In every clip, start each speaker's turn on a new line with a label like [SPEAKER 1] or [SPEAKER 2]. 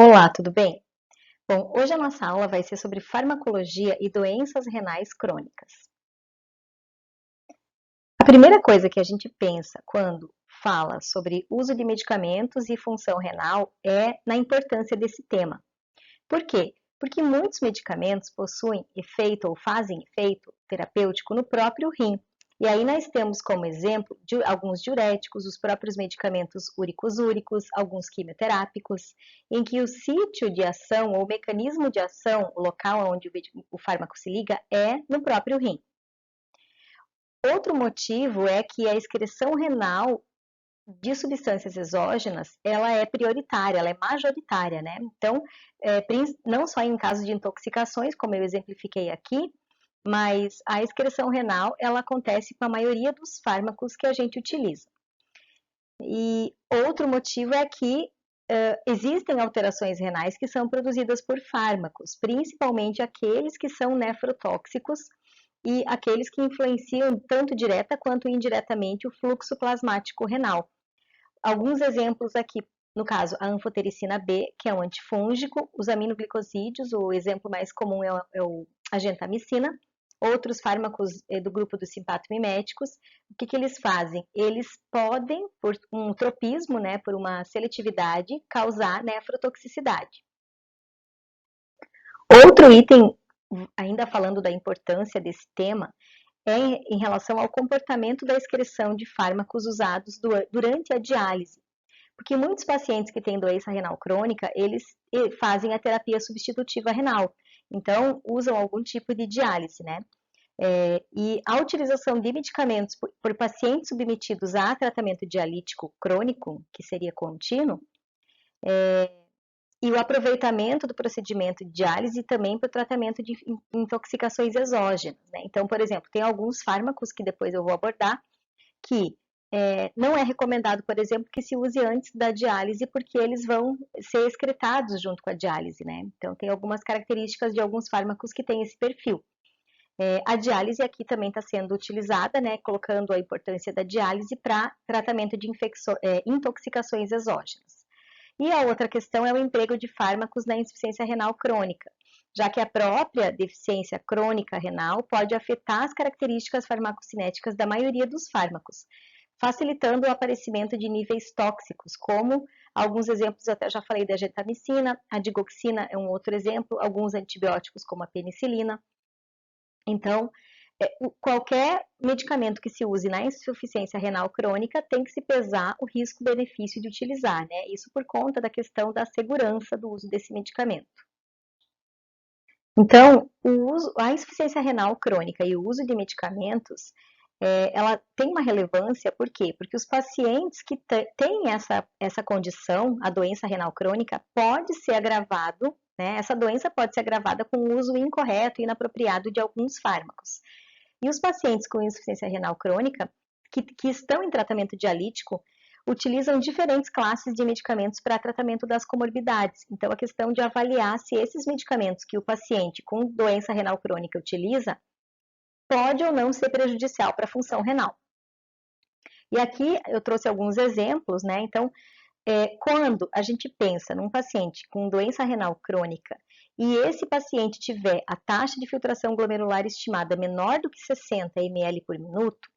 [SPEAKER 1] Olá, tudo bem? Bom, hoje a nossa aula vai ser sobre farmacologia e doenças renais crônicas. A primeira coisa que a gente pensa quando fala sobre uso de medicamentos e função renal é na importância desse tema. Por quê? Porque muitos medicamentos possuem efeito ou fazem efeito terapêutico no próprio rim. E aí nós temos como exemplo alguns diuréticos, os próprios medicamentos úricos, alguns quimioterápicos, em que o sítio de ação ou o mecanismo de ação, o local onde o fármaco se liga, é no próprio rim. Outro motivo é que a excreção renal de substâncias exógenas, ela é prioritária, ela é majoritária, né? Então, não só em caso de intoxicações, como eu exemplifiquei aqui, mas a excreção renal, ela acontece com a maioria dos fármacos que a gente utiliza. E outro motivo é que existem alterações renais que são produzidas por fármacos, principalmente aqueles que são nefrotóxicos e aqueles que influenciam tanto direta quanto indiretamente o fluxo plasmático renal. Alguns exemplos aqui, no caso, a anfotericina B, que é um antifúngico, os aminoglicosídeos, o exemplo mais comum é a gentamicina, outros fármacos do grupo dos simpatomiméticos, o que eles fazem? Eles podem, por um tropismo, né, por uma seletividade, causar nefrotoxicidade. Outro item, ainda falando da importância desse tema, é em relação ao comportamento da excreção de fármacos usados durante a diálise. Porque muitos pacientes que têm doença renal crônica, eles fazem a terapia substitutiva renal. Então, usam algum tipo de diálise, né? E a utilização de medicamentos por pacientes submetidos a tratamento dialítico crônico, que seria contínuo, e o aproveitamento do procedimento de diálise também para o tratamento de intoxicações exógenas, né? Então, por exemplo, tem alguns fármacos que depois eu vou abordar, que não é recomendado, por exemplo, que se use antes da diálise, porque eles vão ser excretados junto com a diálise, né? Então, tem algumas características de alguns fármacos que têm esse perfil. A diálise aqui também está sendo utilizada, né, colocando a importância da diálise para tratamento de intoxicações exógenas. E a outra questão é o emprego de fármacos na insuficiência renal crônica, já que a própria deficiência crônica renal pode afetar as características farmacocinéticas da maioria dos fármacos, facilitando o aparecimento de níveis tóxicos, como alguns exemplos eu até já falei da gentamicina, a digoxina é um outro exemplo, alguns antibióticos como a penicilina. Então, qualquer medicamento que se use na insuficiência renal crônica tem que se pesar o risco-benefício de utilizar, né? Isso por conta da questão da segurança do uso desse medicamento. Então, a insuficiência renal crônica e o uso de medicamentos, ela tem uma relevância, por quê? Porque os pacientes que têm essa condição, a doença renal crônica, pode ser agravado, né? Essa doença pode ser agravada com o uso incorreto e inapropriado de alguns fármacos. E os pacientes com insuficiência renal crônica, que estão em tratamento dialítico, utilizam diferentes classes de medicamentos para tratamento das comorbidades. Então, a questão de avaliar se esses medicamentos que o paciente com doença renal crônica utiliza pode ou não ser prejudicial para a função renal. E aqui eu trouxe alguns exemplos, né? Então, quando a gente pensa num paciente com doença renal crônica e esse paciente tiver a taxa de filtração glomerular estimada menor do que 60 ml por minuto,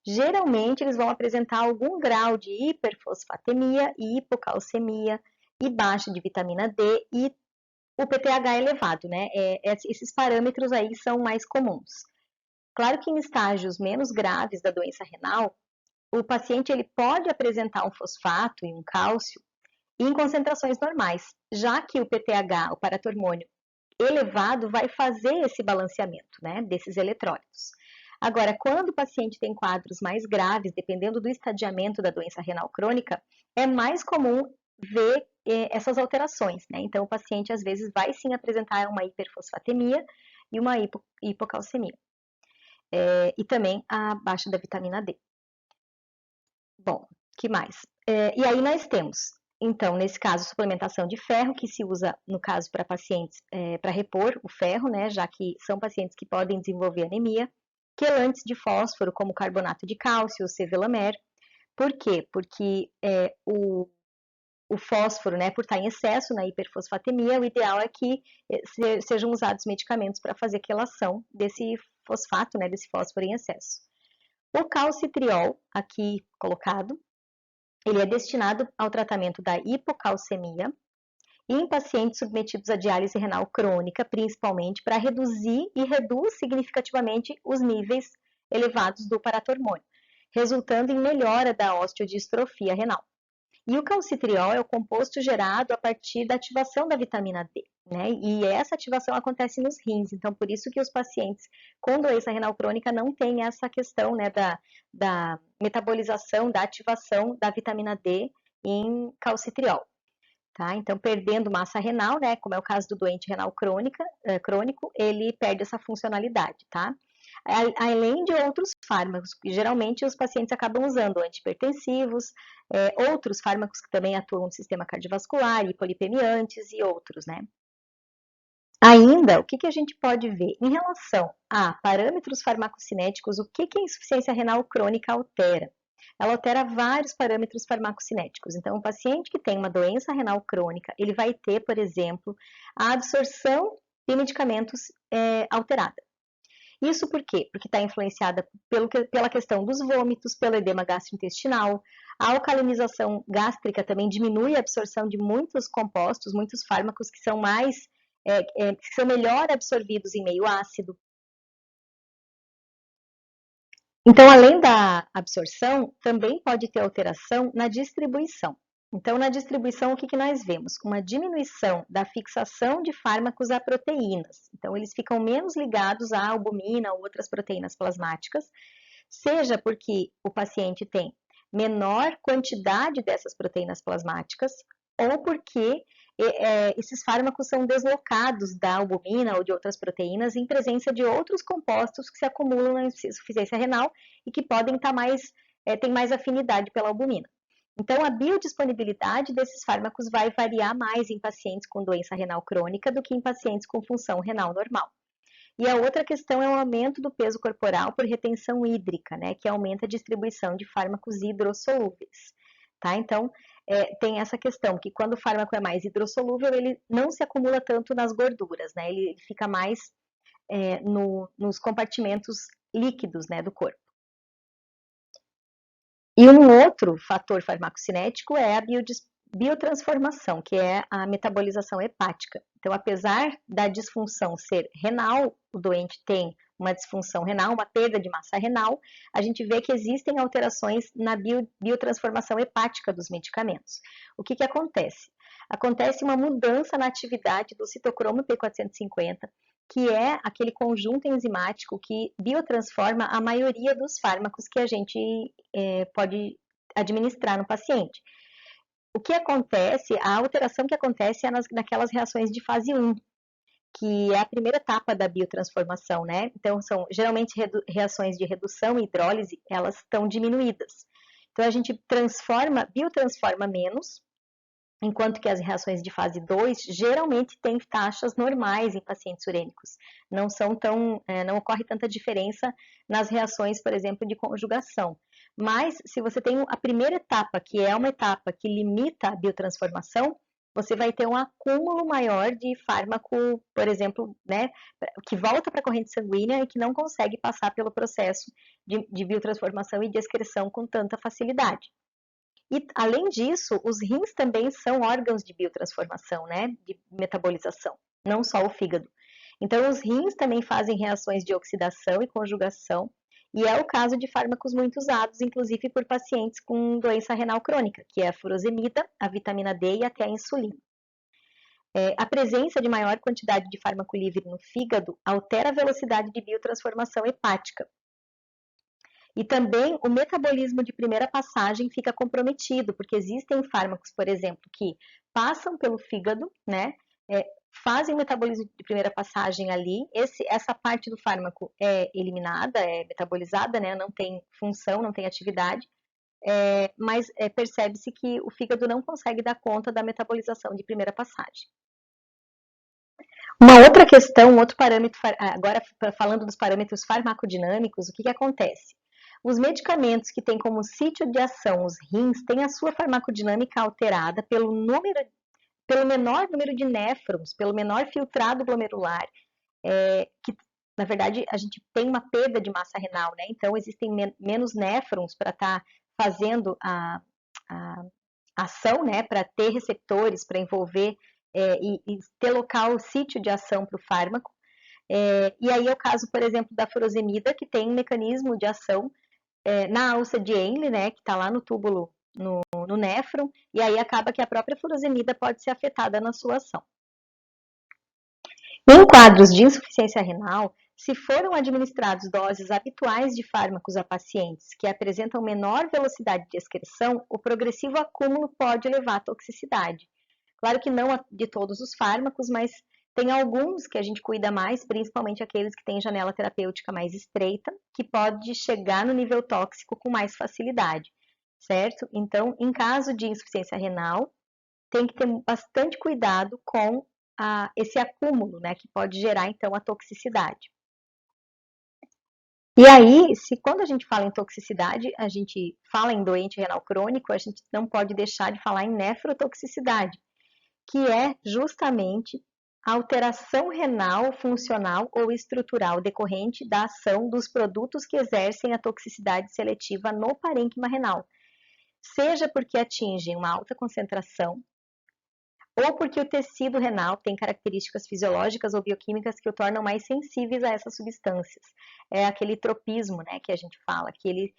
[SPEAKER 1] geralmente eles vão apresentar algum grau de hiperfosfatemia e hipocalcemia e baixa de vitamina D e o PTH elevado, né? Esses parâmetros aí são mais comuns. Claro que em estágios menos graves da doença renal, o paciente ele pode apresentar um fosfato e um cálcio em concentrações normais, já que o PTH, o paratormônio elevado, vai fazer esse balanceamento, né, desses eletrólitos. Agora, quando o paciente tem quadros mais graves, dependendo do estadiamento da doença renal crônica, é mais comum ver essas alterações, né? Então, o paciente às vezes vai sim apresentar uma hiperfosfatemia e uma hipocalcemia. E também a baixa da vitamina D. Bom, que mais? E aí nós temos, então, nesse caso, suplementação de ferro, que se usa, no caso, para pacientes, para repor o ferro, né, já que são pacientes que podem desenvolver anemia, quelantes de fósforo, como carbonato de cálcio, sevelamer. Por quê? Porque o fósforo, né, por estar em excesso na hiperfosfatemia, o ideal é que sejam usados medicamentos para fazer aquela ação desse fosfato, né, desse fósforo em excesso. O calcitriol, aqui colocado, ele é destinado ao tratamento da hipocalcemia e em pacientes submetidos a diálise renal crônica, principalmente, para reduzir e reduz significativamente os níveis elevados do paratormônio, resultando em melhora da osteodistrofia renal. E o calcitriol é o composto gerado a partir da ativação da vitamina D, né? E essa ativação acontece nos rins, então por isso que os pacientes com doença renal crônica não têm essa questão, né, da metabolização, da ativação da vitamina D em calcitriol. Tá? Então, perdendo massa renal, né, como é o caso do doente renal crônico, ele perde essa funcionalidade, tá? Além de outros fármacos, que geralmente os pacientes acabam usando antihipertensivos, outros fármacos que também atuam no sistema cardiovascular, hipolipemiantes e outros, né? Ainda, o que a gente pode ver? Em relação a parâmetros farmacocinéticos, o que a insuficiência renal crônica altera? Ela altera vários parâmetros farmacocinéticos. Então, o paciente que tem uma doença renal crônica, ele vai ter, por exemplo, a absorção de medicamentos alterada. Isso por quê? Porque está influenciada pela questão dos vômitos, pelo edema gastrointestinal. A alcalinização gástrica também diminui a absorção de muitos compostos, muitos fármacos que são que são melhor absorvidos em meio ácido. Então, além da absorção, também pode ter alteração na distribuição. Então, na distribuição, o que nós vemos? Uma diminuição da fixação de fármacos a proteínas. Então, eles ficam menos ligados à albumina ou outras proteínas plasmáticas, seja porque o paciente tem menor quantidade dessas proteínas plasmáticas, ou porque esses fármacos são deslocados da albumina ou de outras proteínas em presença de outros compostos que se acumulam na insuficiência renal e que podem estar têm mais afinidade pela albumina. Então, a biodisponibilidade desses fármacos vai variar mais em pacientes com doença renal crônica do que em pacientes com função renal normal. E a outra questão é o aumento do peso corporal por retenção hídrica, né, que aumenta a distribuição de fármacos hidrossolúveis. Tá? Então, tem essa questão, que quando o fármaco é mais hidrossolúvel, ele não se acumula tanto nas gorduras, né? Ele fica mais nos compartimentos líquidos, né, do corpo. E um outro fator farmacocinético é a biotransformação, que é a metabolização hepática. Então, apesar da disfunção ser renal, o doente tem uma disfunção renal, uma perda de massa renal, a gente vê que existem alterações na biotransformação hepática dos medicamentos. O que acontece? Acontece uma mudança na atividade do citocromo P450, que é aquele conjunto enzimático que biotransforma a maioria dos fármacos que a gente pode administrar no paciente. O que acontece, a alteração que acontece é naquelas reações de fase 1, que é a primeira etapa da biotransformação, né? Então, são geralmente reações de redução e hidrólise, elas estão diminuídas. Então, a gente biotransforma menos, enquanto que as reações de fase 2 geralmente têm taxas normais em pacientes urêmicos. Não ocorre tanta diferença nas reações, por exemplo, de conjugação. Mas, se você tem a primeira etapa, que é uma etapa que limita a biotransformação, você vai ter um acúmulo maior de fármaco, por exemplo, né, que volta para a corrente sanguínea e que não consegue passar pelo processo de biotransformação e de excreção com tanta facilidade. E, além disso, os rins também são órgãos de biotransformação, né, de metabolização, não só o fígado. Então, os rins também fazem reações de oxidação e conjugação, e é o caso de fármacos muito usados, inclusive por pacientes com doença renal crônica, que é a furosemida, a vitamina D e até a insulina. A presença de maior quantidade de fármaco livre no fígado altera a velocidade de biotransformação hepática. E também o metabolismo de primeira passagem fica comprometido, porque existem fármacos, por exemplo, que passam pelo fígado, né, fazem o metabolismo de primeira passagem ali, essa parte do fármaco é eliminada, é metabolizada, né, não tem função, não tem atividade, mas percebe-se que o fígado não consegue dar conta da metabolização de primeira passagem. Uma outra questão, um outro parâmetro, agora falando dos parâmetros farmacodinâmicos, o que acontece? Os medicamentos que têm como sítio de ação os rins têm a sua farmacodinâmica alterada pelo menor número de néfrons, pelo menor filtrado glomerular, que na verdade a gente tem uma perda de massa renal, né? Então existem menos néfrons para estar fazendo a ação, né? Para ter receptores, para envolver e ter local, sítio de ação para o fármaco. E aí é o caso, por exemplo, da furosemida, que tem um mecanismo de ação na alça de Henle, né? Que está lá no túbulo, no néfron, e aí acaba que a própria furosemida pode ser afetada na sua ação. Em quadros de insuficiência renal, se foram administrados doses habituais de fármacos a pacientes que apresentam menor velocidade de excreção, o progressivo acúmulo pode levar à toxicidade. Claro que não de todos os fármacos, mas tem alguns que a gente cuida mais, principalmente aqueles que têm janela terapêutica mais estreita, que pode chegar no nível tóxico com mais facilidade, certo? Então, em caso de insuficiência renal, tem que ter bastante cuidado com esse acúmulo, né, que pode gerar, então, a toxicidade. E aí, quando a gente fala em toxicidade, a gente fala em doente renal crônico, a gente não pode deixar de falar em nefrotoxicidade, que é justamente a alteração renal, funcional ou estrutural decorrente da ação dos produtos que exercem a toxicidade seletiva no parênquima renal, seja porque atingem uma alta concentração, ou porque o tecido renal tem características fisiológicas ou bioquímicas que o tornam mais sensíveis a essas substâncias. É aquele tropismo, né, que a gente fala, que ele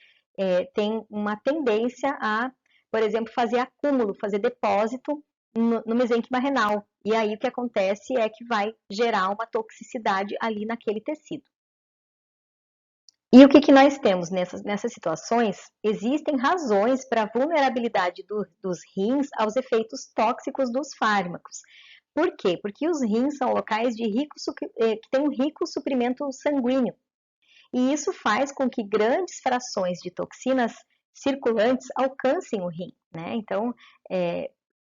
[SPEAKER 1] tem uma tendência a, por exemplo, fazer acúmulo, fazer depósito no mesênquima renal. E aí o que acontece é que vai gerar uma toxicidade ali naquele tecido. E o que nós temos nessas situações? Existem razões para a vulnerabilidade dos rins aos efeitos tóxicos dos fármacos. Por quê? Porque os rins são locais que têm um rico suprimento sanguíneo. E isso faz com que grandes frações de toxinas circulantes alcancem o rim, né? Então,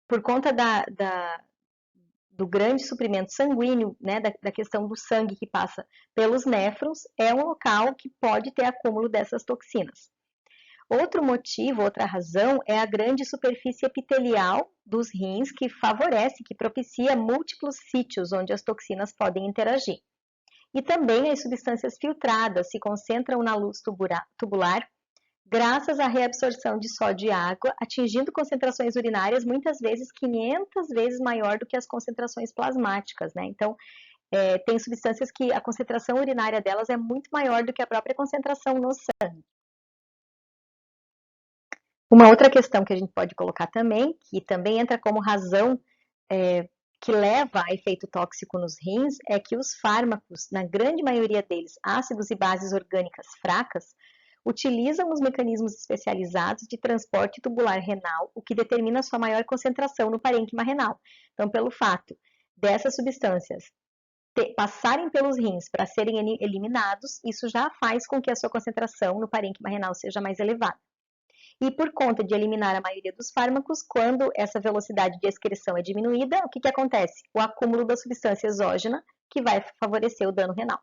[SPEAKER 1] por conta do grande suprimento sanguíneo, né, da questão do sangue que passa pelos néfrons, é um local que pode ter acúmulo dessas toxinas. Outro motivo, outra razão, é a grande superfície epitelial dos rins que favorece, que propicia múltiplos sítios onde as toxinas podem interagir. E também as substâncias filtradas se concentram na luz tubular graças à reabsorção de sódio e água, atingindo concentrações urinárias muitas vezes 500 vezes maior do que as concentrações plasmáticas, né? Então, tem substâncias que a concentração urinária delas é muito maior do que a própria concentração no sangue. Uma outra questão que a gente pode colocar também, que também entra como razão que leva a efeito tóxico nos rins, é que os fármacos, na grande maioria deles, ácidos e bases orgânicas fracas, utilizam os mecanismos especializados de transporte tubular renal, o que determina sua maior concentração no parênquima renal. Então, pelo fato dessas substâncias passarem pelos rins para serem eliminados, isso já faz com que a sua concentração no parênquima renal seja mais elevada. E por conta de eliminar a maioria dos fármacos, quando essa velocidade de excreção é diminuída, o que acontece? O acúmulo da substância exógena, que vai favorecer o dano renal.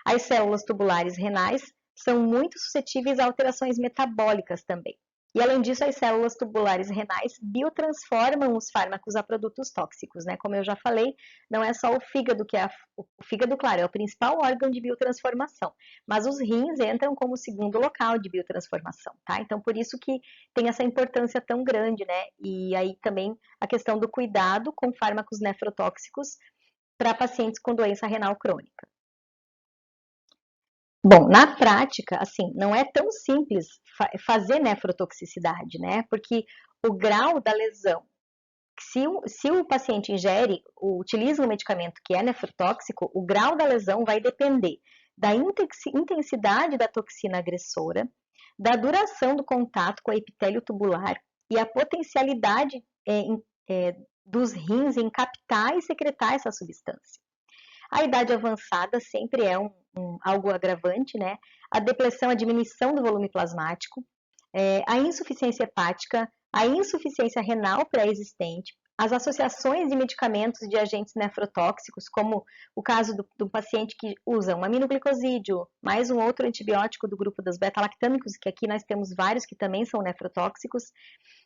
[SPEAKER 1] As células tubulares renais são muito suscetíveis a alterações metabólicas também. E além disso, as células tubulares renais biotransformam os fármacos a produtos tóxicos, né? Como eu já falei, não é só o fígado que o fígado, claro, é o principal órgão de biotransformação, mas os rins entram como segundo local de biotransformação, tá? Então, por isso que tem essa importância tão grande, né? E aí também a questão do cuidado com fármacos nefrotóxicos para pacientes com doença renal crônica. Bom, na prática, assim, não é tão simples fazer nefrotoxicidade, né? Porque o grau da lesão, se o paciente utiliza um medicamento que é nefrotóxico, o grau da lesão vai depender da intensidade da toxina agressora, da duração do contato com o epitélio tubular e a potencialidade dos rins em captar e secretar essa substância. A idade avançada sempre é algo agravante, né? A depressão, a diminuição do volume plasmático, a insuficiência hepática, a insuficiência renal pré-existente, as associações de medicamentos de agentes nefrotóxicos, como o caso do paciente que usa um aminoglicosídeo, mais um outro antibiótico do grupo dos beta-lactâmicos, que aqui nós temos vários que também são nefrotóxicos,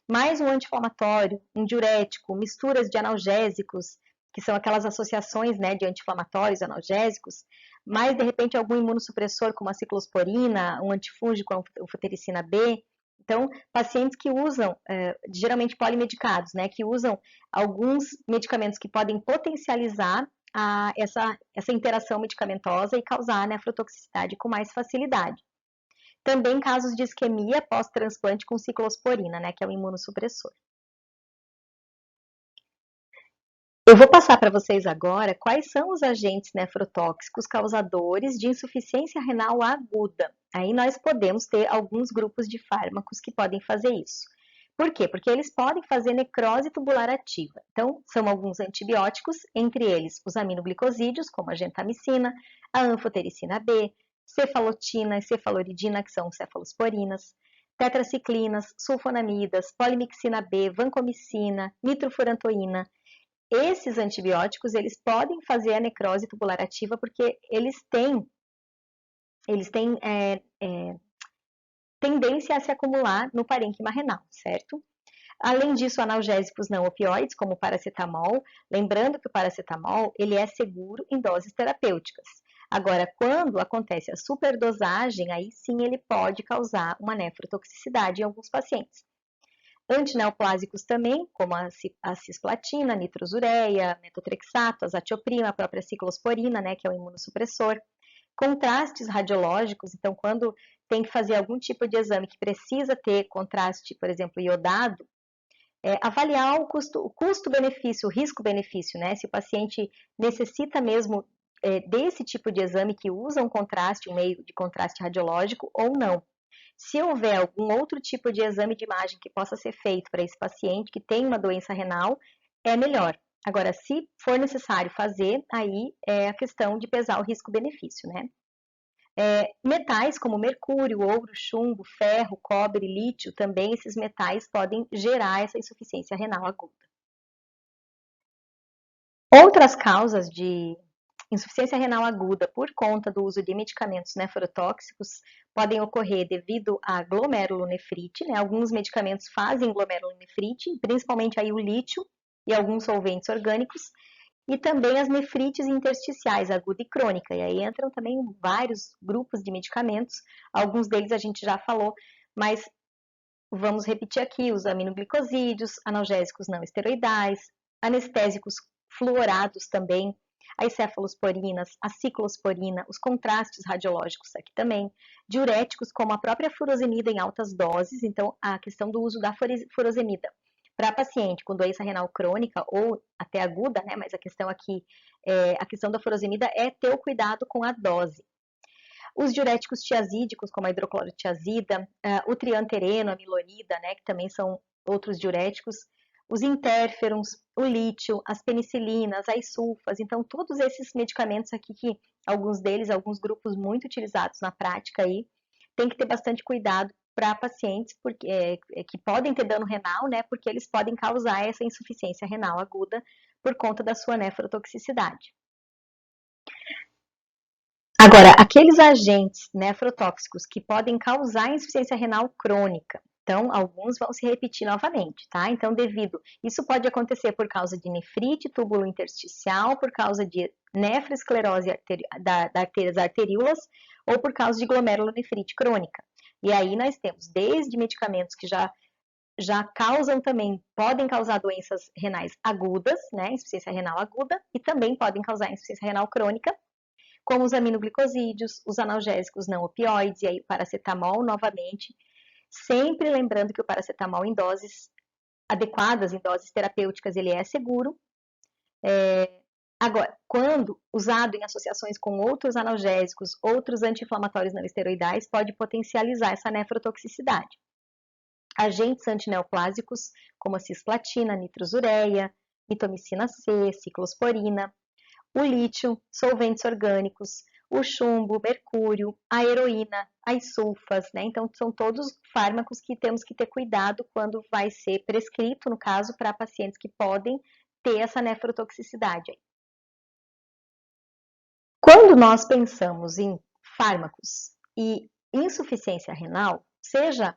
[SPEAKER 1] mais um anti-inflamatório, um diurético, misturas de analgésicos, que são aquelas associações, né, de anti-inflamatórios, analgésicos, mais de repente algum imunossupressor como a ciclosporina, um antifúngico, a anfotericina B. Então, pacientes que usam, geralmente polimedicados, né, que usam alguns medicamentos que podem potencializar essa interação medicamentosa e causar nefrotoxicidade com mais facilidade. Também casos de isquemia pós-transplante com ciclosporina, né, que é o imunossupressor. Eu vou passar para vocês agora quais são os agentes nefrotóxicos causadores de insuficiência renal aguda. Aí nós podemos ter alguns grupos de fármacos que podem fazer isso. Por quê? Porque eles podem fazer necrose tubular ativa. Então, são alguns antibióticos, entre eles os aminoglicosídeos, como a gentamicina, a anfotericina B, cefalotina e cefaloridina, que são cefalosporinas, tetraciclinas, sulfonamidas, polimixina B, vancomicina, nitrofurantoína. Esses antibióticos, eles podem fazer a necrose tubular ativa porque eles têm tendência a se acumular no parênquima renal, certo? Além disso, analgésicos não opioides, como o paracetamol, lembrando que o paracetamol, ele é seguro em doses terapêuticas. Agora, quando acontece a superdosagem, aí sim ele pode causar uma nefrotoxicidade em alguns pacientes. Antineoplásicos também, como a cisplatina, nitrosureia, metotrexato, azatioprina, a própria ciclosporina, né, que é o imunossupressor. Contrastes radiológicos, então quando tem que fazer algum tipo de exame que precisa ter contraste, por exemplo, iodado, avaliar o custo-benefício, o risco-benefício, né, se o paciente necessita mesmo desse tipo de exame que usa um contraste, um meio de contraste radiológico ou não. Se houver algum outro tipo de exame de imagem que possa ser feito para esse paciente que tem uma doença renal, é melhor. Agora, se for necessário fazer, aí é a questão de pesar o risco-benefício, né? Metais como mercúrio, ouro, chumbo, ferro, cobre, lítio, também esses metais podem gerar essa insuficiência renal aguda. Outras causas de insuficiência renal aguda por conta do uso de medicamentos nefrotóxicos podem ocorrer devido a glomerulonefrite, né? Alguns medicamentos fazem glomerulonefrite, principalmente aí o lítio e alguns solventes orgânicos, e também as nefrites intersticiais, aguda e crônica, e aí entram também vários grupos de medicamentos, alguns deles a gente já falou, mas vamos repetir aqui, os aminoglicosídeos, analgésicos não esteroidais, anestésicos fluorados também, as cefalosporinas, a ciclosporina, os contrastes radiológicos aqui também, diuréticos como a própria furosemida em altas doses, então a questão do uso da furosemida para paciente com doença renal crônica ou até aguda, né, mas a questão aqui, a questão da furosemida é ter o cuidado com a dose. Os diuréticos tiazídicos, como a hidroclorotiazida, o triantereno, a milonida, né, que também são outros diuréticos, os interferons, o lítio, as penicilinas, as sulfas, então todos esses medicamentos aqui que alguns deles, alguns grupos muito utilizados na prática aí, tem que ter bastante cuidado para pacientes porque, que podem ter dano renal, né, porque eles podem causar essa insuficiência renal aguda por conta da sua nefrotoxicidade. Agora, aqueles agentes nefrotóxicos que podem causar insuficiência renal crônica, então, alguns vão se repetir novamente, tá? Então, isso pode acontecer por causa de nefrite túbulo intersticial, por causa de nefroesclerose das arteríolas ou por causa de glomerulonefrite crônica. E aí nós temos desde medicamentos que já causam também, podem causar doenças renais agudas, né? Insuficiência renal aguda, e também podem causar insuficiência renal crônica, como os aminoglicosídeos, os analgésicos não opioides, e aí o paracetamol novamente, sempre lembrando que o paracetamol em doses adequadas, em doses terapêuticas, ele é seguro. Agora, quando usado em associações com outros analgésicos, outros anti-inflamatórios não esteroidais, pode potencializar essa nefrotoxicidade. Agentes antineoplásicos, como a cisplatina, nitrosureia, mitomicina C, ciclosporina, o lítio, solventes orgânicos, o chumbo, o mercúrio, a heroína, as sulfas, né? Então, são todos fármacos que temos que ter cuidado quando vai ser prescrito, no caso, para pacientes que podem ter essa nefrotoxicidade. Quando nós pensamos em fármacos e insuficiência renal, seja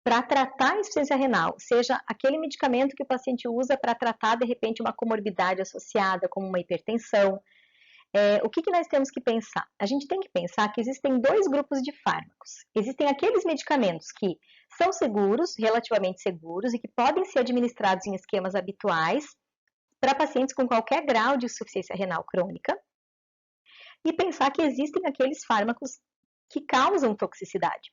[SPEAKER 1] para tratar a insuficiência renal, seja aquele medicamento que o paciente usa para tratar, de repente, uma comorbidade associada, como uma hipertensão, o que nós temos que pensar? A gente tem que pensar que existem dois grupos de fármacos. Existem aqueles medicamentos que são seguros, relativamente seguros, e que podem ser administrados em esquemas habituais para pacientes com qualquer grau de insuficiência renal crônica, e pensar que existem aqueles fármacos que causam toxicidade.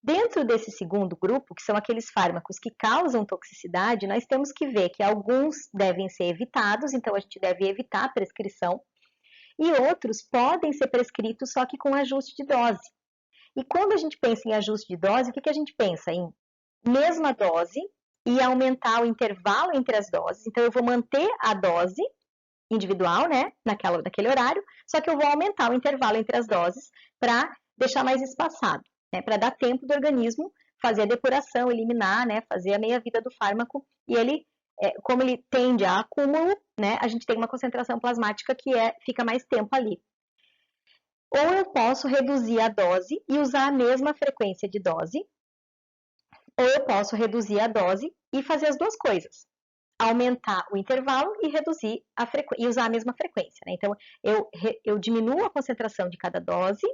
[SPEAKER 1] Dentro desse segundo grupo, que são aqueles fármacos que causam toxicidade, nós temos que ver que alguns devem ser evitados, então a gente deve evitar a prescrição, e outros podem ser prescritos só que com ajuste de dose. E quando a gente pensa em ajuste de dose, o que a gente pensa? Em mesma dose e aumentar o intervalo entre as doses. Então, eu vou manter a dose individual, né, naquele horário, só que eu vou aumentar o intervalo entre as doses para deixar mais espaçado, né, para dar tempo do organismo fazer a depuração, eliminar, né, fazer a meia-vida do fármaco, e ele, como ele tende a acúmulo, né, a gente tem uma concentração plasmática que fica mais tempo ali. Ou eu posso reduzir a dose e usar a mesma frequência de dose, ou eu posso reduzir a dose e fazer as duas coisas. Aumentar o intervalo e reduzir a frequência, e usar a mesma frequência, né? Então, eu diminuo a concentração de cada dose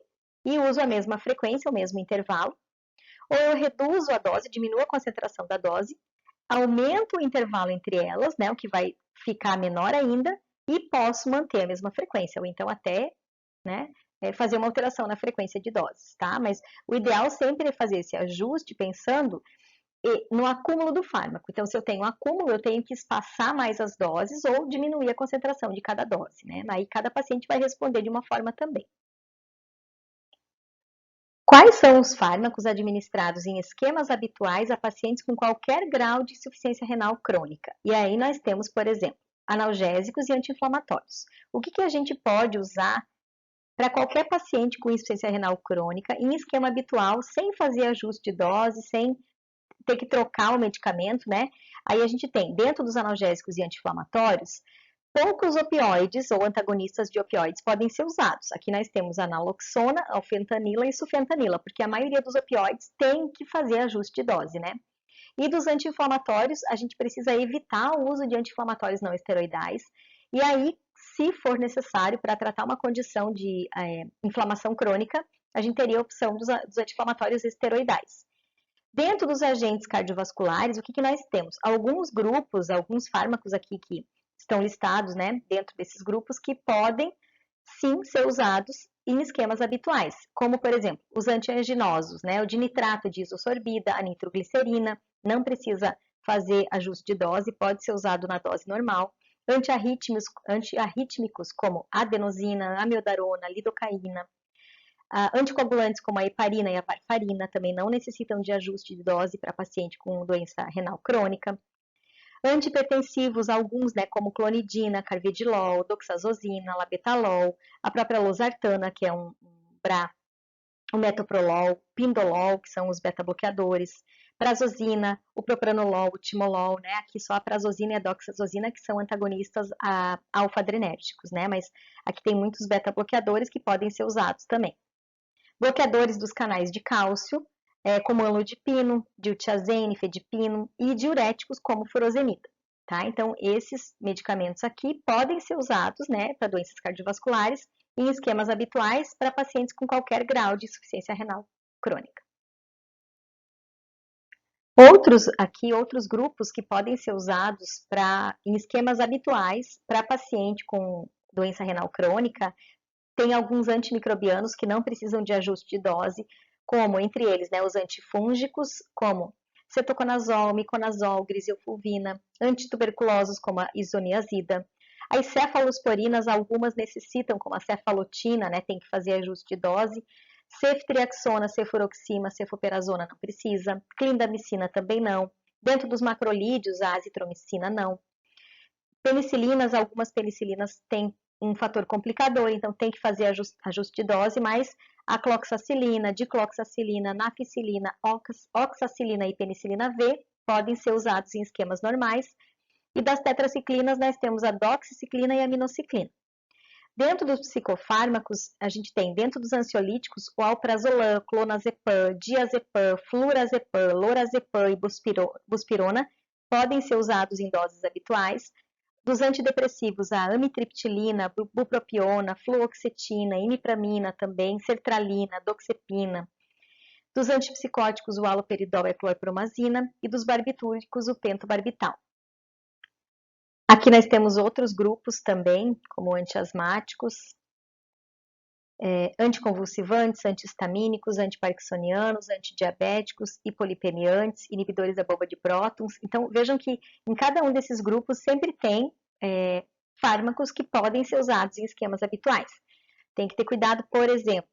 [SPEAKER 1] e uso a mesma frequência, o mesmo intervalo, ou eu reduzo a dose, diminuo a concentração da dose, aumento o intervalo entre elas, né? O que vai ficar menor ainda, e posso manter a mesma frequência, ou então até, né, fazer uma alteração na frequência de doses, tá? Mas o ideal sempre é fazer esse ajuste pensando no acúmulo do fármaco. Então, se eu tenho acúmulo, eu tenho que espaçar mais as doses ou diminuir a concentração de cada dose, né? Aí cada paciente vai responder de uma forma também. Quais são os fármacos administrados em esquemas habituais a pacientes com qualquer grau de insuficiência renal crônica? E aí nós temos, por exemplo, analgésicos e anti-inflamatórios. O que a gente pode usar para qualquer paciente com insuficiência renal crônica em esquema habitual, sem fazer ajuste de dose, sem ter que trocar o medicamento, né? Aí a gente tem, dentro dos analgésicos e anti-inflamatórios, poucos opioides ou antagonistas de opioides podem ser usados. Aqui nós temos a naloxona, a fentanila e sufentanila, porque a maioria dos opioides tem que fazer ajuste de dose, né? E dos anti-inflamatórios, a gente precisa evitar o uso de anti-inflamatórios não esteroidais. E aí, se for necessário, para tratar uma condição de inflamação crônica, a gente teria a opção dos anti-inflamatórios esteroidais. Dentro dos agentes cardiovasculares, o que nós temos? Alguns grupos, alguns fármacos aqui que estão listados, né, dentro desses grupos, que podem sim ser usados em esquemas habituais, como, por exemplo, os antianginosos, né, o dinitrato de isosorbida, a nitroglicerina, não precisa fazer ajuste de dose, pode ser usado na dose normal. Antiarrítmicos como adenosina, amiodarona, lidocaína. Anticoagulantes como a heparina e a varfarina também não necessitam de ajuste de dose para paciente com doença renal crônica. Antihipertensivos, alguns, né, como clonidina, carvedilol, doxazosina, labetalol, a própria losartana, que é um BRA, o metoprolol, pindolol, que são os beta-bloqueadores, prazosina, o propranolol, o timolol, né, aqui só a prazosina e a doxazosina que são antagonistas a alfa-adrenérgicos, né, mas aqui tem muitos beta-bloqueadores que podem ser usados também. Bloqueadores dos canais de cálcio, como amlodipino, diltiazem, nifedipino, e diuréticos como furosemida. Tá? Então, esses medicamentos aqui podem ser usados, né, para doenças cardiovasculares em esquemas habituais para pacientes com qualquer grau de insuficiência renal crônica. Outros grupos que podem ser usados em esquemas habituais para paciente com doença renal crônica, tem alguns antimicrobianos que não precisam de ajuste de dose, como, entre eles, né, os antifúngicos, como cetoconazol, miconazol, griselfulvina, antituberculosos, como a isoniazida. As cefalosporinas, algumas necessitam, como a cefalotina, né, tem que fazer ajuste de dose. Ceftriaxona, cefuroxima, cefoperazona não precisa. Clindamicina também não. Dentro dos macrolídeos, a azitromicina não. Penicilinas, algumas penicilinas têm um fator complicador, então tem que fazer ajuste de dose, mas a cloxacilina, dicloxacilina, nafcilina, oxacilina e penicilina V podem ser usados em esquemas normais. E das tetraciclinas, nós temos a doxiciclina e a aminociclina. Dentro dos psicofármacos, a gente tem, dentro dos ansiolíticos, o alprazolam, clonazepam, diazepam, flurazepam, lorazepam e buspirona podem ser usados em doses habituais. Dos antidepressivos, a amitriptilina, bupropiona, fluoxetina, imipramina também, sertralina, doxepina. Dos antipsicóticos, o haloperidol e a clorpromazina. E dos barbitúricos, o pentobarbital. Aqui nós temos outros grupos também, como antiasmáticos, anticonvulsivantes, antihistamínicos, antiparkinsonianos, antidiabéticos, hipolipemiantes, inibidores da bomba de prótons. Então, vejam que em cada um desses grupos sempre tem fármacos que podem ser usados em esquemas habituais. Tem que ter cuidado, por exemplo,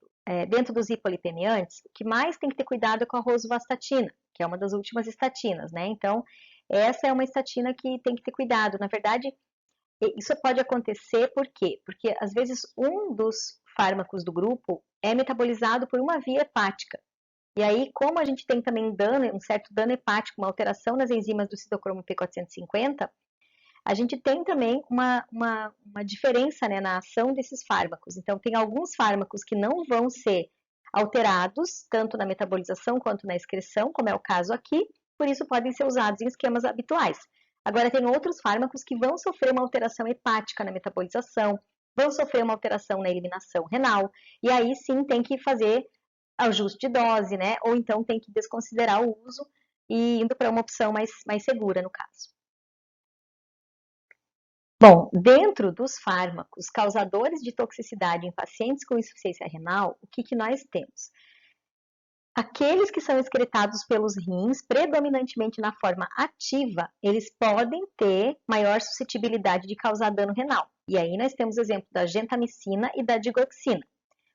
[SPEAKER 1] dentro dos hipolipemiantes, o que mais tem que ter cuidado é com a rosuvastatina, que é uma das últimas estatinas, né? Então, essa é uma estatina que tem que ter cuidado. Na verdade, isso pode acontecer por quê? Porque, às vezes, um dos fármacos do grupo é metabolizado por uma via hepática. E aí, como a gente tem também um certo dano hepático, uma alteração nas enzimas do citocromo P450, a gente tem também uma diferença, né, na ação desses fármacos. Então, tem alguns fármacos que não vão ser alterados, tanto na metabolização quanto na excreção, como é o caso aqui, por isso podem ser usados em esquemas habituais. Agora, tem outros fármacos que vão sofrer uma alteração hepática na metabolização, vão sofrer uma alteração na eliminação renal, e aí sim tem que fazer ajuste de dose, né? Ou então tem que desconsiderar o uso e indo para uma opção mais segura, no caso. Bom, dentro dos fármacos causadores de toxicidade em pacientes com insuficiência renal, o que nós temos? Aqueles que são excretados pelos rins, predominantemente na forma ativa, eles podem ter maior suscetibilidade de causar dano renal. E aí nós temos o exemplo da gentamicina e da digoxina.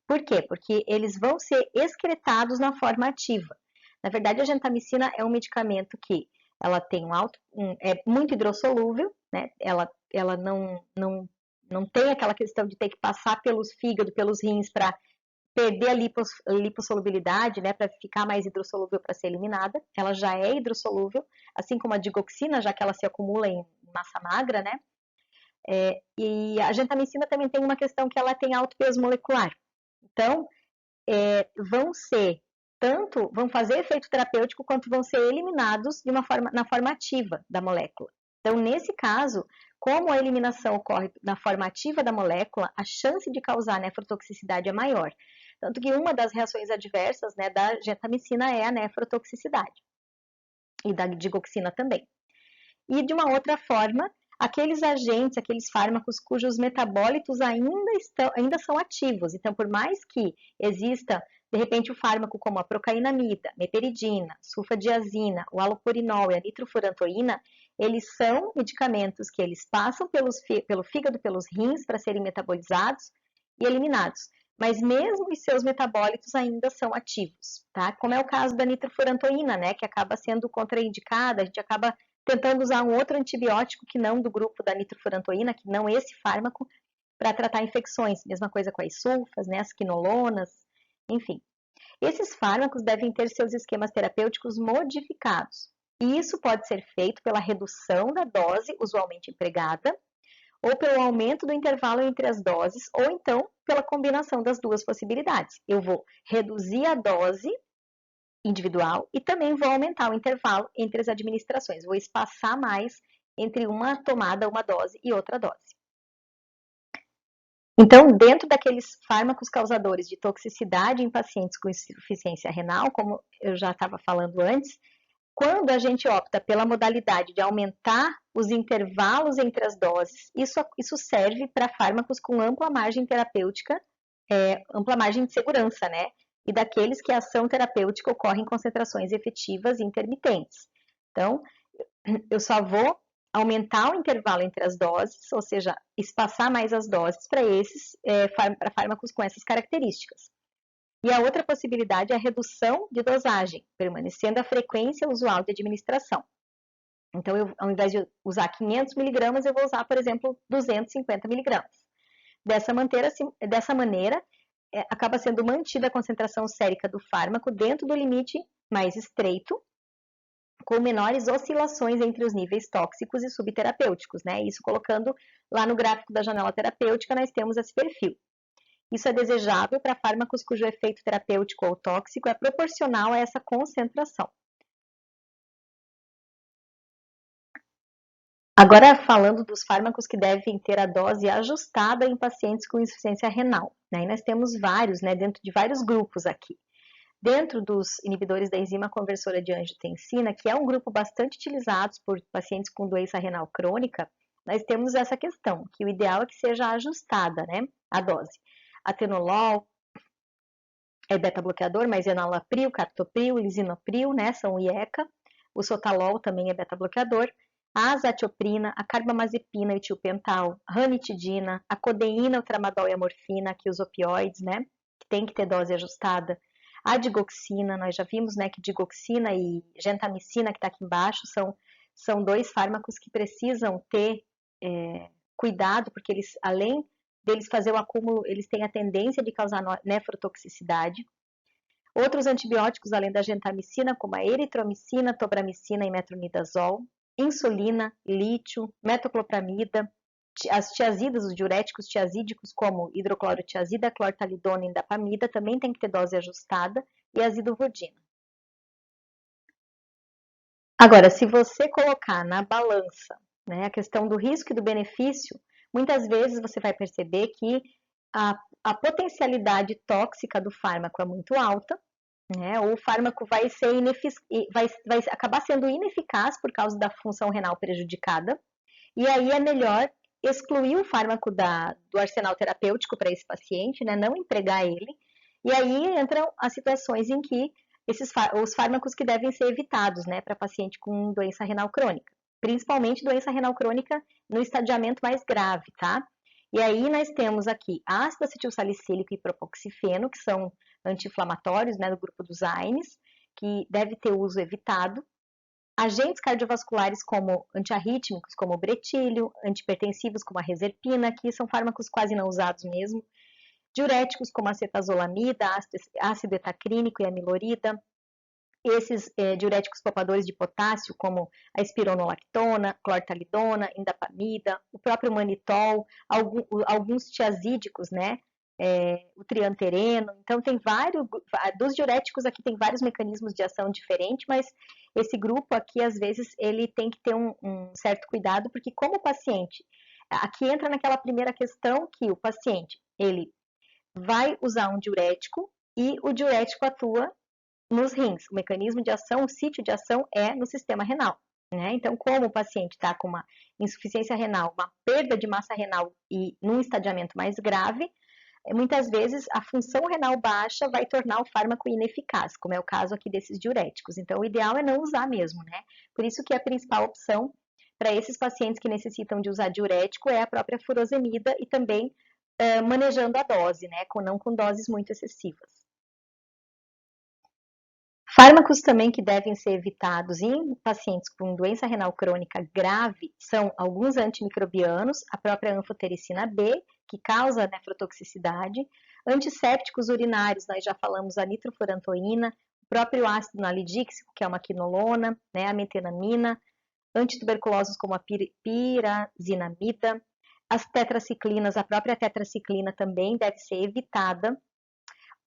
[SPEAKER 1] Por quê? Porque eles vão ser excretados na forma ativa. Na verdade, a gentamicina é um medicamento que ela tem é muito hidrossolúvel, né? Ela não tem aquela questão de ter que passar pelos fígados, pelos rins para perder a lipossolubilidade, né, para ficar mais hidrossolúvel para ser eliminada. Ela já é hidrossolúvel, assim como a digoxina, já que ela se acumula em massa magra, né? E a gentamicina também tem uma questão que ela tem alto peso molecular. Então, vão fazer efeito terapêutico quanto vão ser eliminados na forma ativa da molécula. Então, nesse caso, como a eliminação ocorre na forma ativa da molécula, a chance de causar nefrotoxicidade é maior. Tanto que uma das reações adversas, né, da gentamicina é a nefrotoxicidade. E da digoxina também. E de uma outra forma, aqueles agentes, aqueles fármacos cujos metabólitos ainda são ativos. Então, por mais que exista, de repente, o fármaco como a procainamida, meperidina, sulfadiazina, o alopurinol e a nitrofurantoína, eles são medicamentos que eles passam pelo fígado, pelos rins para serem metabolizados e eliminados. Mas mesmo os seus metabólitos ainda são ativos, tá? Como é o caso da nitrofurantoína, né, que acaba sendo contraindicada, a gente acaba tentando usar um outro antibiótico que não do grupo da nitrofurantoína, que não esse fármaco, para tratar infecções. Mesma coisa com as sulfas, né, as quinolonas, enfim. Esses fármacos devem ter seus esquemas terapêuticos modificados. E isso pode ser feito pela redução da dose usualmente empregada, ou pelo aumento do intervalo entre as doses, ou então pela combinação das duas possibilidades. Eu vou reduzir a dose individual e também vou aumentar o intervalo entre as administrações, vou espaçar mais entre uma tomada, uma dose e outra dose. Então, dentro daqueles fármacos causadores de toxicidade em pacientes com insuficiência renal, como eu já estava falando antes, quando a gente opta pela modalidade de aumentar os intervalos entre as doses, isso serve para fármacos com ampla margem terapêutica, ampla margem de segurança, né? E daqueles que a ação terapêutica ocorre em concentrações efetivas e intermitentes. Então, eu só vou aumentar o intervalo entre as doses, ou seja, espaçar mais as doses para para fármacos com essas características. E a outra possibilidade é a redução de dosagem, permanecendo a frequência usual de administração. Então, ao invés de usar 500 miligramas, eu vou usar, por exemplo, 250 miligramas. Dessa maneira, acaba sendo mantida a concentração sérica do fármaco dentro do limite mais estreito, com menores oscilações entre os níveis tóxicos e subterapêuticos, né? Isso colocando lá no gráfico da janela terapêutica, nós temos esse perfil. Isso é desejável para fármacos cujo efeito terapêutico ou tóxico é proporcional a essa concentração. Agora, falando dos fármacos que devem ter a dose ajustada em pacientes com insuficiência renal, né? E nós temos vários, né, dentro de vários grupos aqui. Dentro dos inibidores da enzima conversora de angiotensina, que é um grupo bastante utilizado por pacientes com doença renal crônica, nós temos essa questão, que o ideal é que seja ajustada, né, a dose. Atenolol é beta-bloqueador, mas enalapril, captopril, lisinopril, né, são IECA. O sotalol também é beta-bloqueador. A azatioprina, a carbamazepina, etilpental, ranitidina, a codeína, o tramadol e a morfina, aqui os opioides, né, que tem que ter dose ajustada. A digoxina, nós já vimos, né, que digoxina e gentamicina, que está aqui embaixo, são dois fármacos que precisam ter cuidado, porque eles, além deles fazer o acúmulo, eles têm a tendência de causar nefrotoxicidade. Outros antibióticos, além da gentamicina, como a eritromicina, tobramicina e metronidazol, insulina, lítio, metoclopramida, as tiazidas, os diuréticos tiazídicos, como hidroclorotiazida, clortalidona e indapamida, também tem que ter dose ajustada, e azidovodina. Agora, se você colocar na balança, né, a questão do risco e do benefício, muitas vezes você vai perceber que a potencialidade tóxica do fármaco é muito alta, né, ou o fármaco vai acabar sendo ineficaz por causa da função renal prejudicada, e aí é melhor excluir o fármaco do arsenal terapêutico para esse paciente, né, não empregar ele, e aí entram as situações em que os fármacos que devem ser evitados, né, para paciente com doença renal crônica, principalmente doença renal crônica no estadiamento mais grave, tá? E aí nós temos aqui ácido acetilsalicílico e propoxifeno, que são anti-inflamatórios, né, do grupo dos AINES, que deve ter uso evitado. Agentes cardiovasculares como antiarrítmicos, como o bretílio, antihipertensivos como a reserpina, que são fármacos quase não usados mesmo. Diuréticos como a cetazolamida, ácido etacrínico e amilorida. Esses diuréticos poupadores de potássio, como a espironolactona, clortalidona, indapamida, o próprio manitol, alguns tiazídicos, né? O triantereno. Então, tem vários, dos diuréticos aqui tem vários mecanismos de ação diferentes, mas esse grupo aqui, às vezes, ele tem que ter um certo cuidado, porque como o paciente, aqui entra naquela primeira questão que o paciente, ele vai usar um diurético e o diurético atua nos rins. O mecanismo de ação, o sítio de ação é no sistema renal. Né? Então, como o paciente está com uma insuficiência renal, uma perda de massa renal e num estadiamento mais grave, muitas vezes a função renal baixa vai tornar o fármaco ineficaz, como é o caso aqui desses diuréticos. Então, o ideal é não usar mesmo, né? Por isso que a principal opção para esses pacientes que necessitam de usar diurético é a própria furosemida e também manejando a dose, né? Não com doses muito excessivas. Fármacos também que devem ser evitados em pacientes com doença renal crônica grave são alguns antimicrobianos, a própria anfotericina B, que causa nefrotoxicidade, antissépticos urinários, nós já falamos a nitrofurantoína, o próprio ácido nalidíxico, que é uma quinolona, né, a metenamina, antituberculosos como a pirazinamida, as tetraciclinas, a própria tetraciclina também deve ser evitada,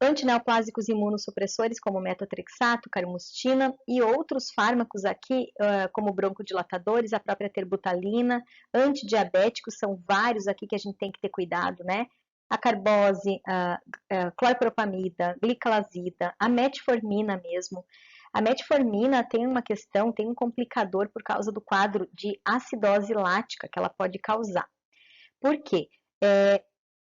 [SPEAKER 1] antineoplásicos imunossupressores como metotrexato, carmustina e outros fármacos aqui, como broncodilatadores, a própria terbutalina, antidiabéticos, são vários aqui que a gente tem que ter cuidado, né? A carbose, a clorpropamida, gliclazida, a metformina mesmo. A metformina tem uma questão, tem um complicador por causa do quadro de acidose lática que ela pode causar. Por quê?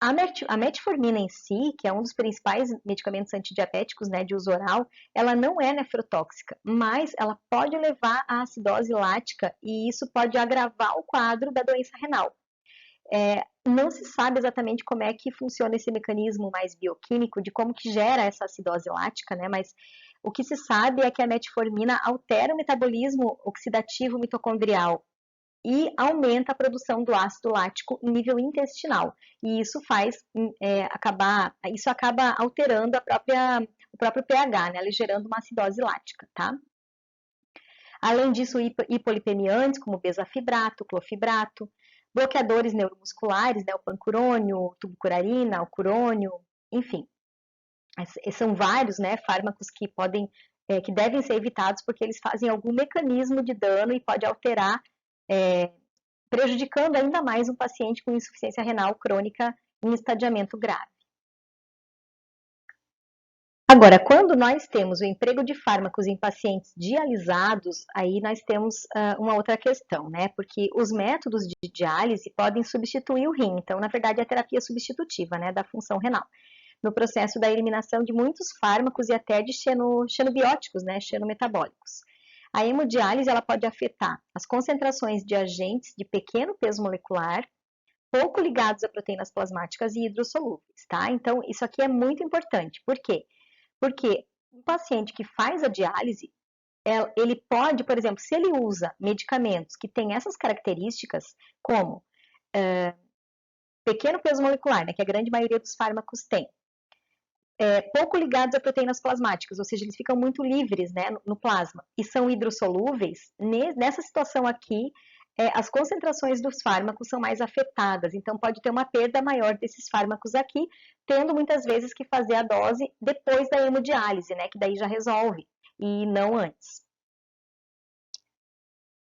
[SPEAKER 1] A metformina em si, que é um dos principais medicamentos antidiabéticos, né, de uso oral, ela não é nefrotóxica, mas ela pode levar à acidose lática e isso pode agravar o quadro da doença renal. Não se sabe exatamente como é que funciona esse mecanismo mais bioquímico de como que gera essa acidose lática, né, mas o que se sabe é que a metformina altera o metabolismo oxidativo mitocondrial e aumenta a produção do ácido lático em nível intestinal. E isso isso acaba alterando o próprio pH, né, gerando uma acidose lática, tá? Além disso, hipolipemiantes, como bezafibrato, clofibrato, bloqueadores neuromusculares, né, o pancurônio, tubucurarina, o curônio, enfim. São vários, né, fármacos que que devem ser evitados porque eles fazem algum mecanismo de dano e pode alterar, prejudicando ainda mais um paciente com insuficiência renal crônica em estadiamento grave. Agora, quando nós temos o emprego de fármacos em pacientes dialisados, aí nós temos uma outra questão, né? Porque os métodos de diálise podem substituir o rim. Então, na verdade, é a terapia substitutiva, né, da função renal, no processo da eliminação de muitos fármacos e até de xenobióticos, né, xenometabólicos. A hemodiálise ela pode afetar as concentrações de agentes de pequeno peso molecular, pouco ligados a proteínas plasmáticas e hidrossolúveis, tá? Então, isso aqui é muito importante. Por quê? Porque um paciente que faz a diálise, ele pode, por exemplo, se ele usa medicamentos que têm essas características, como pequeno peso molecular, né, que a grande maioria dos fármacos tem, pouco ligados a proteínas plasmáticas, ou seja, eles ficam muito livres, né, no plasma, e são hidrossolúveis, nessa situação aqui, as concentrações dos fármacos são mais afetadas, então pode ter uma perda maior desses fármacos aqui, tendo muitas vezes que fazer a dose depois da hemodiálise, né, que daí já resolve, e não antes.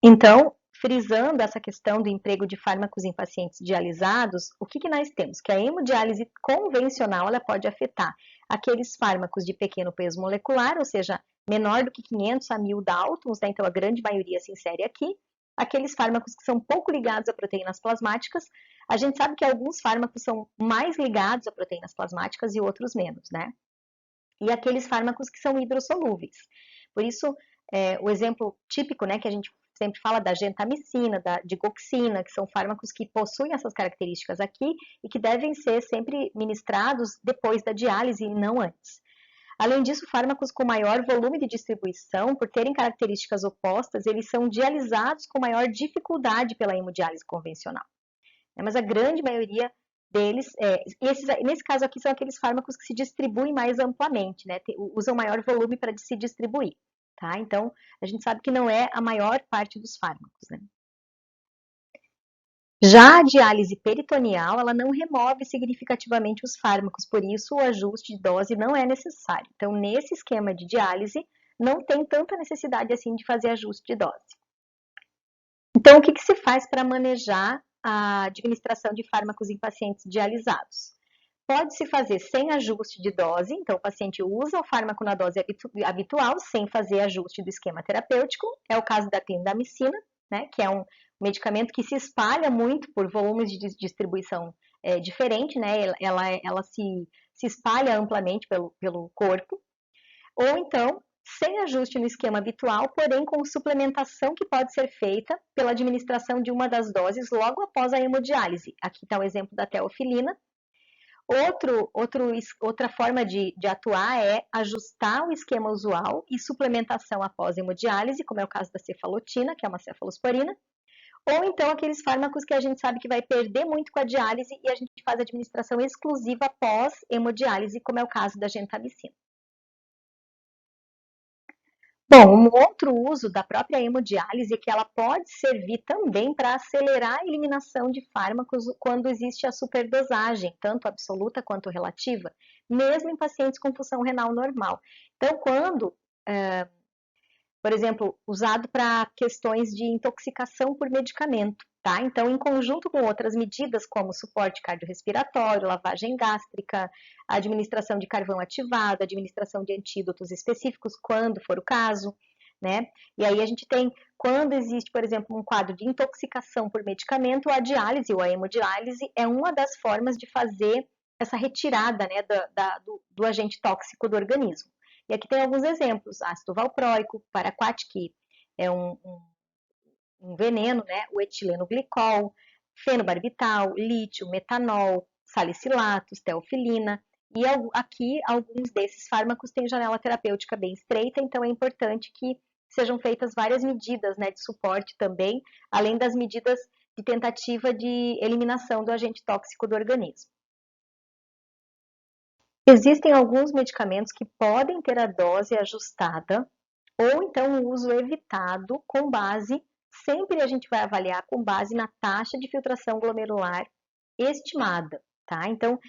[SPEAKER 1] Então, frisando essa questão do emprego de fármacos em pacientes dialisados, o que nós temos? Que a hemodiálise convencional ela pode afetar aqueles fármacos de pequeno peso molecular, ou seja, menor do que 500 a 1000 Daltons, né? Então a grande maioria se insere aqui. Aqueles fármacos que são pouco ligados a proteínas plasmáticas, a gente sabe que alguns fármacos são mais ligados a proteínas plasmáticas e outros menos, né? E aqueles fármacos que são hidrossolúveis. Por isso, o exemplo típico, né, que a gente sempre fala da gentamicina, da digoxina, que são fármacos que possuem essas características aqui e que devem ser sempre ministrados depois da diálise e não antes. Além disso, fármacos com maior volume de distribuição, por terem características opostas, eles são dialisados com maior dificuldade pela hemodiálise convencional. Mas a grande maioria deles, nesse caso aqui, são aqueles fármacos que se distribuem mais amplamente, né? Usam maior volume para se distribuir. Tá? Então, a gente sabe que não é a maior parte dos fármacos, né? Já a diálise peritoneal, ela não remove significativamente os fármacos, por isso o ajuste de dose não é necessário. Então, nesse esquema de diálise, não tem tanta necessidade assim de fazer ajuste de dose. Então, o que se faz para manejar a administração de fármacos em pacientes dialisados? Pode-se fazer sem ajuste de dose, então o paciente usa o fármaco na dose habitual, sem fazer ajuste do esquema terapêutico. É o caso da clindamicina, né, que é um medicamento que se espalha muito por volumes de distribuição diferente, né, ela se espalha amplamente pelo corpo. Ou então, sem ajuste no esquema habitual, porém com suplementação que pode ser feita pela administração de uma das logo após a hemodiálise. Aqui está o exemplo da teofilina. Outra forma de atuar é ajustar o esquema usual e suplementação após hemodiálise, como é o caso da cefalotina, que é uma cefalosporina, ou então aqueles fármacos que a gente sabe que vai perder muito com a diálise e a gente faz a administração exclusiva após hemodiálise, como é o caso da gentamicina. Bom, um outro uso da própria hemodiálise é que ela pode servir também para acelerar a eliminação de fármacos quando existe a superdosagem, tanto absoluta quanto relativa, mesmo em pacientes com função renal normal. Então, quando, por exemplo, usado para questões de intoxicação por medicamento, tá? Então, em conjunto com outras medidas, como suporte cardiorrespiratório, lavagem gástrica, administração de carvão ativado, administração de antídotos específicos, quando for o caso, né? E aí a gente tem, quando existe, por exemplo, um quadro de intoxicação por medicamento, a diálise ou a hemodiálise é uma das formas de fazer essa retirada, né, do agente tóxico do organismo. E aqui tem alguns exemplos: ácido valproico, paraquat, que é um veneno, né? O etileno glicol, fenobarbital, lítio, metanol, salicilatos, teofilina. E aqui alguns desses fármacos têm janela terapêutica bem estreita, então é importante que sejam feitas várias medidas, né, de suporte também, além das medidas de tentativa de eliminação do agente tóxico do organismo. Existem alguns medicamentos que podem ter a dose ajustada ou então o uso evitado com base, sempre a gente vai avaliar com base na taxa de filtração glomerular estimada, tá? Então,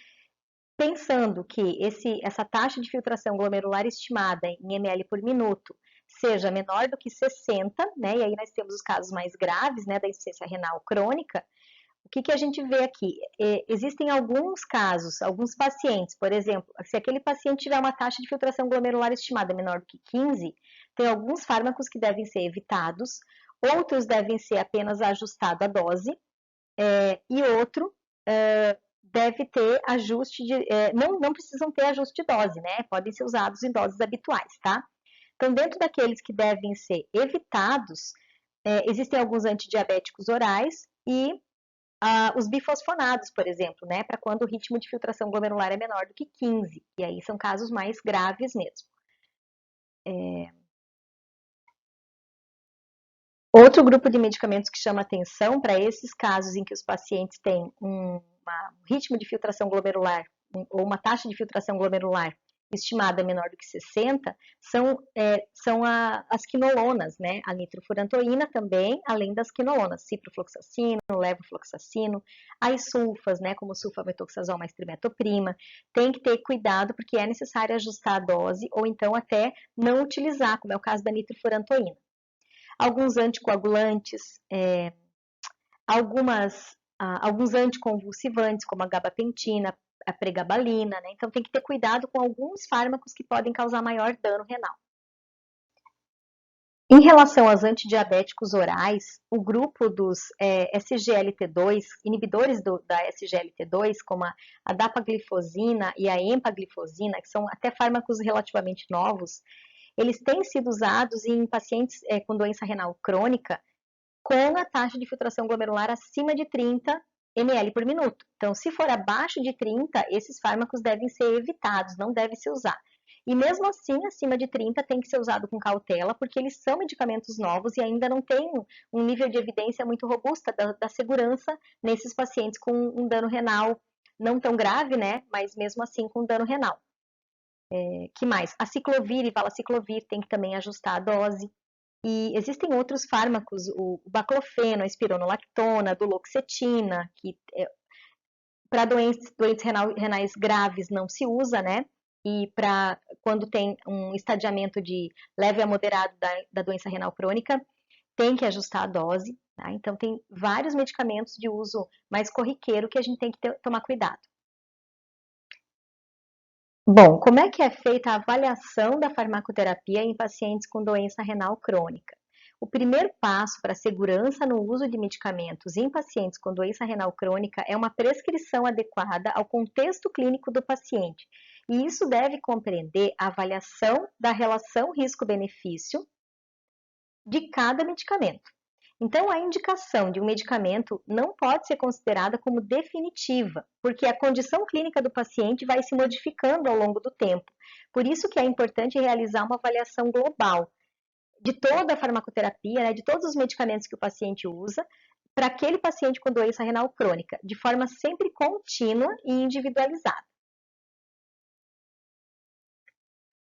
[SPEAKER 1] pensando que essa taxa de filtração glomerular estimada em ml por minuto seja menor do que 60, né? E aí nós temos os casos mais graves, né, da insuficiência renal crônica. O que a gente vê aqui? Existem alguns casos, alguns pacientes, por exemplo, se aquele paciente tiver uma taxa de filtração glomerular estimada menor do que 15, tem alguns fármacos que devem ser evitados, outros devem ser apenas ajustado a dose, e outro deve ter ajuste de... não precisam ter ajuste de dose, né? Podem ser usados em doses habituais, tá? Então, dentro daqueles que devem ser evitados, existem alguns antidiabéticos orais e os bifosfonados, por exemplo, né? Para quando o ritmo de filtração glomerular é menor do que 15, e aí são casos mais graves mesmo. Outro grupo de medicamentos que chama atenção para esses casos em que os pacientes têm um ritmo de filtração glomerular ou uma taxa de filtração glomerular estimada menor do que 60, são as quinolonas, né? A nitrofurantoína também, além das quinolonas, ciprofloxacino, levofloxacino, as sulfas, né? Como sulfametoxazol mais trimetoprima. Tem que ter cuidado porque é necessário ajustar a dose ou então até não utilizar, como é o caso da nitrofurantoína. Alguns anticoagulantes, alguns anticonvulsivantes, como a gabapentina, a pregabalina, né? Então tem que ter cuidado com alguns fármacos que podem causar maior dano renal. Em relação aos antidiabéticos orais, o grupo dos SGLT2, inibidores da SGLT2, como a dapaglifosina e a empaglifosina, que são até fármacos relativamente novos, eles têm sido usados em pacientes com doença renal crônica com a taxa de filtração glomerular acima de 30 ml por minuto. Então, se for abaixo de 30, esses fármacos devem ser evitados, não deve se usar. E mesmo assim, acima de 30 tem que ser usado com cautela, porque eles são medicamentos novos e ainda não tem um nível de evidência muito robusta da segurança nesses pacientes com um dano renal não tão grave, né? Mas mesmo assim com dano renal. Que mais? A ciclovir e valaciclovir tem que também ajustar a dose. E existem outros fármacos, o baclofeno, a espironolactona, a duloxetina, que para doentes renais graves não se usa, né? E para quando tem um estadiamento de leve a moderado da doença renal crônica, tem que ajustar a dose, tá? Então tem vários medicamentos de uso mais corriqueiro que a gente tem que tomar cuidado. Bom, como é que é feita a avaliação da farmacoterapia em pacientes com doença renal crônica? O primeiro passo para a segurança no uso de medicamentos em pacientes com doença renal crônica é uma prescrição adequada ao contexto clínico do paciente. E isso deve compreender a avaliação da relação risco-benefício de cada medicamento. Então, a indicação de um medicamento não pode ser considerada como definitiva, porque a condição clínica do paciente vai se modificando ao longo do tempo. Por isso que é importante realizar uma avaliação global de toda a farmacoterapia, né, de todos os medicamentos que o paciente usa, para aquele paciente com doença renal crônica, de forma sempre contínua e individualizada.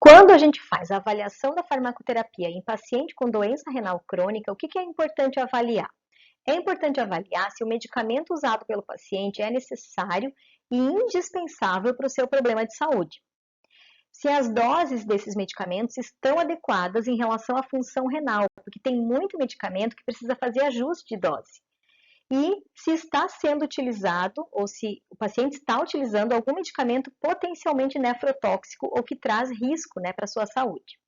[SPEAKER 1] Quando a gente faz a avaliação da farmacoterapia em paciente com doença renal crônica, o que é importante avaliar? É importante avaliar se o medicamento usado pelo paciente é necessário e indispensável para o seu problema de saúde. Se as doses desses medicamentos estão adequadas em relação à função renal, porque tem muito medicamento que precisa fazer ajuste de dose. E se está sendo utilizado, ou se o paciente está utilizando algum medicamento potencialmente nefrotóxico ou que traz risco, né, para a sua saúde.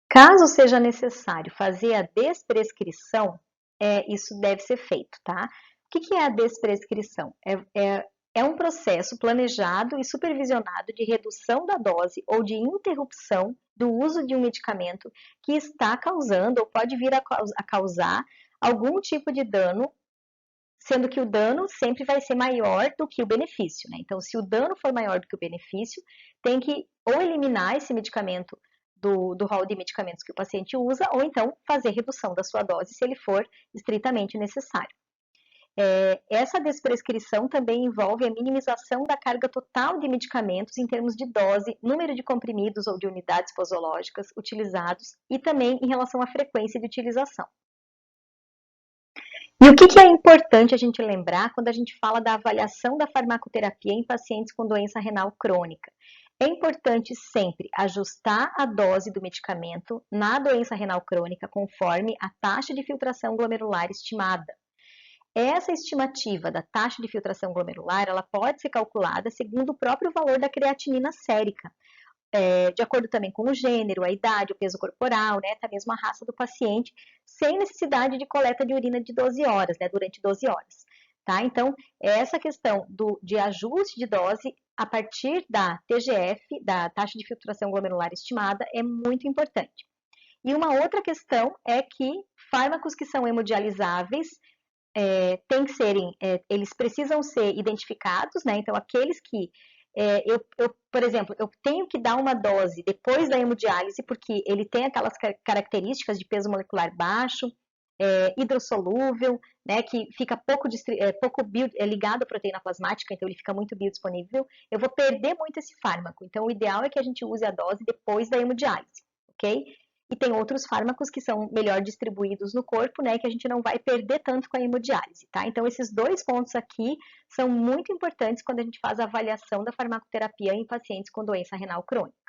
[SPEAKER 1] Caso seja necessário fazer a desprescrição, isso deve ser feito, tá? O que é a desprescrição? É um processo planejado e supervisionado de redução da dose ou de interrupção do uso de um medicamento que está causando ou pode vir a causar algum tipo de dano, sendo que o dano sempre vai ser maior do que o benefício, né? Então, se o dano for maior do que o benefício, tem que ou eliminar esse medicamento do rol de medicamentos que o paciente usa, ou então fazer redução da sua dose se ele for estritamente necessário. Essa desprescrição também envolve a minimização da carga total de medicamentos em termos de dose, número de comprimidos ou de unidades posológicas utilizados e também em relação à frequência de utilização. E o que é importante a gente lembrar quando a gente fala da avaliação da farmacoterapia em pacientes com doença renal crônica? É importante sempre ajustar a dose do medicamento na doença renal crônica conforme a taxa de filtração glomerular estimada. Essa estimativa da taxa de filtração glomerular, ela pode ser calculada segundo o próprio valor da creatinina sérica, de acordo também com o gênero, a idade, o peso corporal, né, até mesmo a raça do paciente, sem necessidade de coleta de urina de 12 horas, né, durante 12 horas. Tá? Então, essa questão de ajuste de dose a partir da TGF, da taxa de filtração glomerular estimada, é muito importante. E uma outra questão é que fármacos que são hemodializáveis tem que serem, eles precisam ser identificados, né? Então, aqueles que por exemplo, eu tenho que dar uma dose depois da hemodiálise, porque ele tem aquelas características de peso molecular baixo, hidrossolúvel, né, que fica pouco ligado à proteína plasmática, então ele fica muito biodisponível, eu vou perder muito esse fármaco. Então, o ideal é que a gente use a dose depois da hemodiálise, ok? E tem outros fármacos que são melhor distribuídos no corpo, né, que a gente não vai perder tanto com a hemodiálise, tá? Então, esses dois pontos aqui são muito importantes quando a gente faz a avaliação da farmacoterapia em pacientes com doença renal crônica.